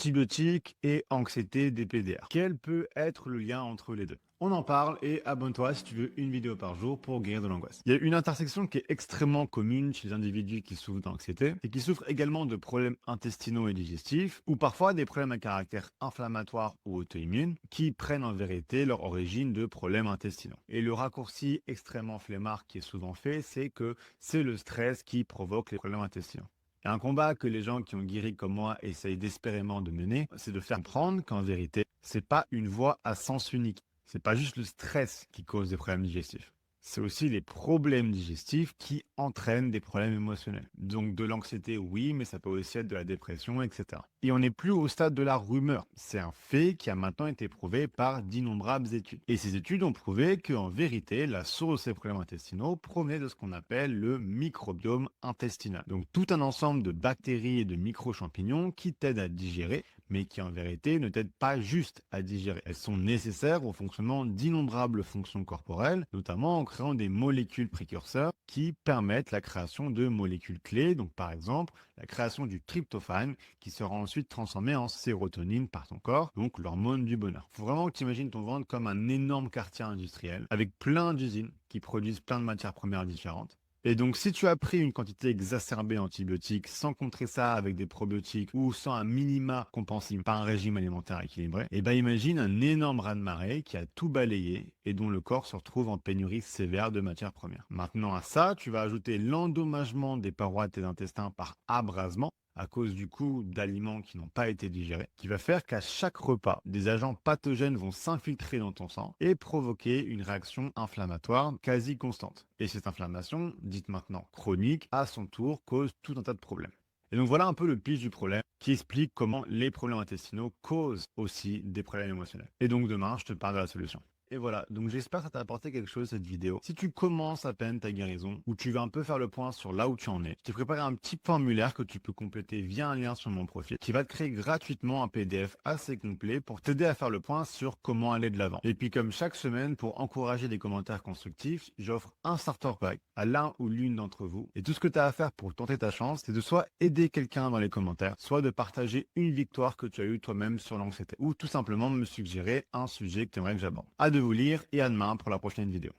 antibiotiques et anxiété des PDR. Quel peut être le lien entre les deux? On en parle et abonne-toi si tu veux une vidéo par jour pour guérir de l'angoisse. Il y a une intersection qui est extrêmement commune chez les individus qui souffrent d'anxiété et qui souffrent également de problèmes intestinaux et digestifs ou parfois des problèmes à caractère inflammatoire ou auto-immune qui prennent en vérité leur origine de problèmes intestinaux. Et le raccourci extrêmement flemmard qui est souvent fait, c'est que c'est le stress qui provoque les problèmes intestinaux. Et un combat que les gens qui ont guéri comme moi essayent désespérément de mener, c'est de faire comprendre qu'en vérité, c'est pas une voie à sens unique. C'est pas juste le stress qui cause des problèmes digestifs. C'est aussi les problèmes digestifs qui entraînent des problèmes émotionnels. Donc de l'anxiété, oui, mais ça peut aussi être de la dépression, etc. Et on n'est plus au stade de la rumeur. C'est un fait qui a maintenant été prouvé par d'innombrables études. Et ces études ont prouvé qu'en vérité, la source de ces problèmes intestinaux provenait de ce qu'on appelle le microbiome intestinal. Donc tout un ensemble de bactéries et de micro-champignons qui t'aident à digérer, mais qui en vérité ne t'aident pas juste à digérer. Elles sont nécessaires au fonctionnement d'innombrables fonctions corporelles, notamment en créant des molécules précurseurs qui permettent la création de molécules clés, donc par exemple la création du tryptophane qui sera ensuite transformé en sérotonine par ton corps, donc l'hormone du bonheur. Faut vraiment que tu imagines ton ventre comme un énorme quartier industriel avec plein d'usines qui produisent plein de matières premières différentes. Et donc, si tu as pris une quantité exacerbée d'antibiotiques sans contrer ça avec des probiotiques ou sans un minima compensé par un régime alimentaire équilibré, et ben imagine un énorme raz-de-marée qui a tout balayé et dont le corps se retrouve en pénurie sévère de matières premières. Maintenant à ça, tu vas ajouter l'endommagement des parois de tes intestins par abrasement à cause du coup d'aliments qui n'ont pas été digérés, qui va faire qu'à chaque repas, des agents pathogènes vont s'infiltrer dans ton sang et provoquer une réaction inflammatoire quasi constante. Et cette inflammation, dite maintenant chronique, à son tour cause tout un tas de problèmes. Et donc voilà un peu le pitch du problème qui explique comment les problèmes intestinaux causent aussi des problèmes émotionnels. Et donc demain, je te parle de la solution. Et voilà, donc j'espère que ça t'a apporté quelque chose cette vidéo. Si tu commences à peine ta guérison ou tu veux un peu faire le point sur là où tu en es, je t'ai préparé un petit formulaire que tu peux compléter via un lien sur mon profil qui va te créer gratuitement un PDF assez complet pour t'aider à faire le point sur comment aller de l'avant. Et puis comme chaque semaine, pour encourager des commentaires constructifs, j'offre un starter pack à l'un ou l'une d'entre vous. Et tout ce que tu as à faire pour tenter ta chance, c'est de soit aider quelqu'un dans les commentaires, soit de partager une victoire que tu as eue toi-même sur l'anxiété, ou tout simplement me suggérer un sujet que tu aimerais que j'aborde. À de vous lire et à demain pour la prochaine vidéo.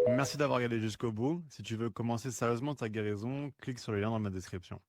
Merci d'avoir regardé jusqu'au bout. Si tu veux commencer sérieusement ta guérison, clique sur le lien dans ma description.